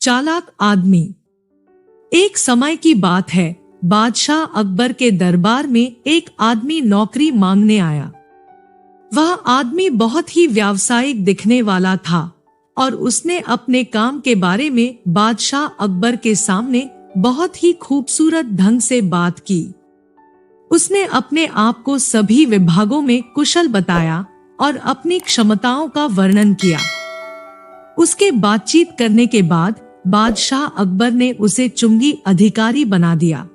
चालाक आदमी। एक समय की बात है, बादशाह अकबर के दरबार में एक आदमी नौकरी मांगने आया। वह आदमी बहुत ही व्यावसायिक दिखने वाला था और उसने अपने काम के बारे में बादशाह अकबर के सामने बहुत ही खूबसूरत ढंग से बात की। उसने अपने आप को सभी विभागों में कुशल बताया और अपनी क्षमताओं का वर्णन किया। उसके बातचीत करने के बाद बादशाह अकबर ने उसे चुंगी अधिकारी बना दिया।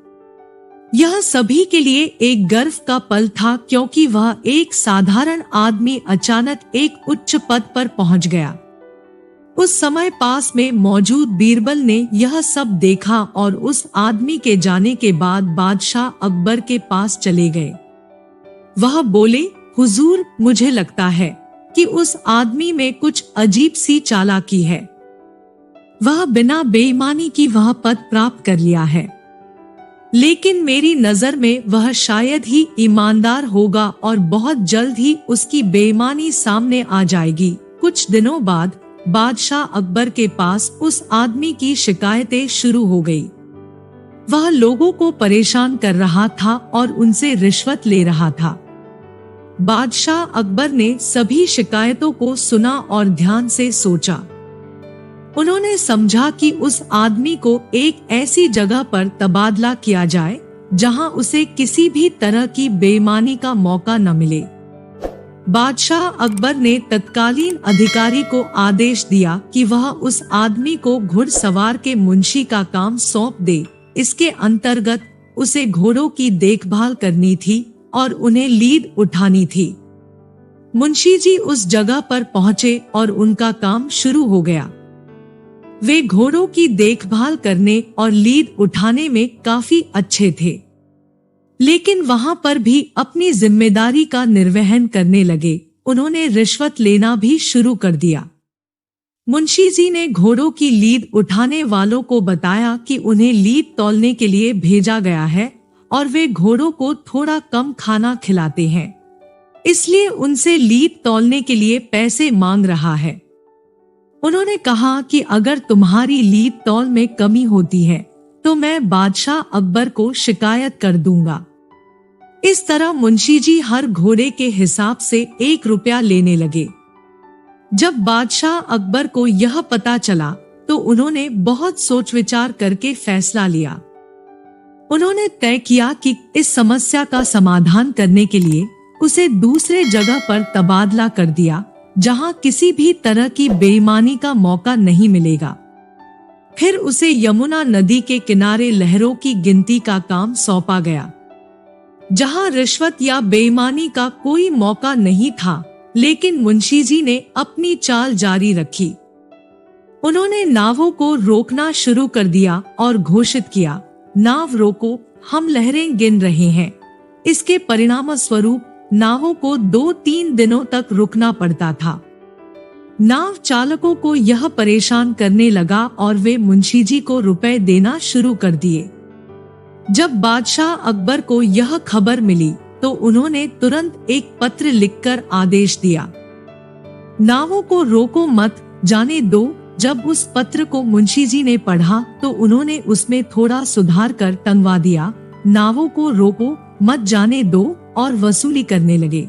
यह सभी के लिए एक गर्व का पल था, क्योंकि वह एक साधारण आदमी अचानक एक उच्च पद पर पहुंच गया। उस समय पास में मौजूद बीरबल ने यह सब देखा और उस आदमी के जाने के बाद बादशाह अकबर के पास चले गए। वह बोले, हुजूर, मुझे लगता है कि उस आदमी में कुछ अजीब सी चालाकी है। वह बिना बेईमानी की वह पद प्राप्त कर लिया है, लेकिन मेरी नजर में वह शायद ही ईमानदार होगा और बहुत जल्द ही उसकी बेईमानी सामने आ जाएगी। कुछ दिनों बाद बादशाह अकबर के पास उस आदमी की शिकायतें शुरू हो गई। वह लोगों को परेशान कर रहा था और उनसे रिश्वत ले रहा था। बादशाह अकबर ने सभी शिकायतों को सुना और ध्यान से सोचा। उन्होंने समझा कि उस आदमी को एक ऐसी जगह पर तबादला किया जाए जहां उसे किसी भी तरह की बेईमानी का मौका न मिले। बादशाह अकबर ने तत्कालीन अधिकारी को आदेश दिया कि वह उस आदमी को घुड़सवार के मुंशी का काम सौंप दे। इसके अंतर्गत उसे घोड़ों की देखभाल करनी थी और उन्हें लीद उठानी थी। मुंशी जी उस जगह पर पहुंचे और उनका काम शुरू हो गया। वे घोड़ों की देखभाल करने और लीद उठाने में काफी अच्छे थे, लेकिन वहां पर भी अपनी जिम्मेदारी का निर्वहन करने लगे। उन्होंने रिश्वत लेना भी शुरू कर दिया। मुंशी जी ने घोड़ों की लीद उठाने वालों को बताया कि उन्हें लीद तौलने के लिए भेजा गया है और वे घोड़ों को थोड़ा कम खाना खिलाते हैं, इसलिए उनसे लीद तौलने के लिए पैसे मांग रहा है। उन्होंने कहा कि अगर तुम्हारी लीद तौल में कमी होती है तो मैं बादशाह अकबर को शिकायत कर दूंगा। इस तरह मुंशी जी हर घोड़े के हिसाब से 1 रुपया लेने लगे। जब बादशाह अकबर को यह पता चला तो उन्होंने बहुत सोच विचार करके फैसला लिया। उन्होंने तय किया कि इस समस्या का समाधान करने के लिए उसे दूसरे जगह पर तबादला कर दिया, जहां किसी भी तरह की बेईमानी का मौका नहीं मिलेगा। फिर उसे यमुना नदी के किनारे लहरों की गिनती का काम सौंपा गया, जहां रिश्वत या बेईमानी का कोई मौका नहीं था। लेकिन मुंशी जी ने अपनी चाल जारी रखी। उन्होंने नावों को रोकना शुरू कर दिया और घोषित किया, नाव रोको, हम लहरें गिन रहे हैं। इसके परिणाम स्वरूप नावों को 2-3 दिनों तक रुकना पड़ता था। नाव चालकों को यह परेशान करने लगा और वे मुंशी जी को रुपए देना शुरू कर दिए। जब बादशाह अकबर को यह खबर मिली तो उन्होंने तुरंत एक पत्र लिखकर आदेश दिया, नावों को रोको मत, जाने दो। जब उस पत्र को मुंशी जी ने पढ़ा तो उन्होंने उसमें थोड़ा सुधार कर टंगवा दिया, नावों को रोको मत, जाने दो, और वसूली करने लगे।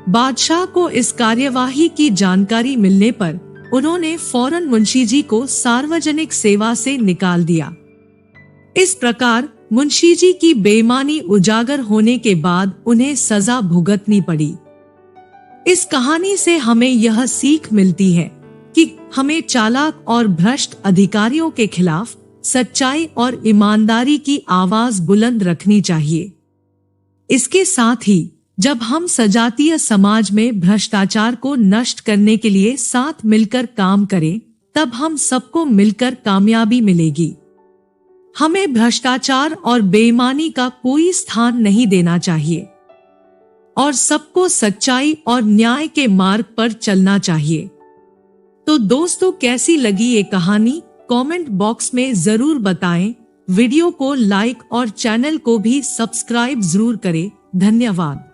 बादशाह को इस कार्यवाही की जानकारी मिलने पर उन्होंने फौरन मुंशी जी को सार्वजनिक सेवा से निकाल दिया। इस प्रकार मुंशी जी की बेईमानी उजागर होने के बाद उन्हें सजा भुगतनी पड़ी। इस कहानी से हमें यह सीख मिलती है कि हमें चालाक और भ्रष्ट अधिकारियों के खिलाफ सच्चाई और ईमानदारी की आवाज बुलंद रखनी चाहिए। इसके साथ ही जब हम सजातीय समाज में भ्रष्टाचार को नष्ट करने के लिए साथ मिलकर काम करें, तब हम सबको मिलकर कामयाबी मिलेगी। हमें भ्रष्टाचार और बेईमानी का कोई स्थान नहीं देना चाहिए और सबको सच्चाई और न्याय के मार्ग पर चलना चाहिए। तो दोस्तों, कैसी लगी ये कहानी कमेंट बॉक्स में जरूर बताएं। वीडियो को लाइक और चैनल को भी सब्सक्राइब जरूर करें। धन्यवाद।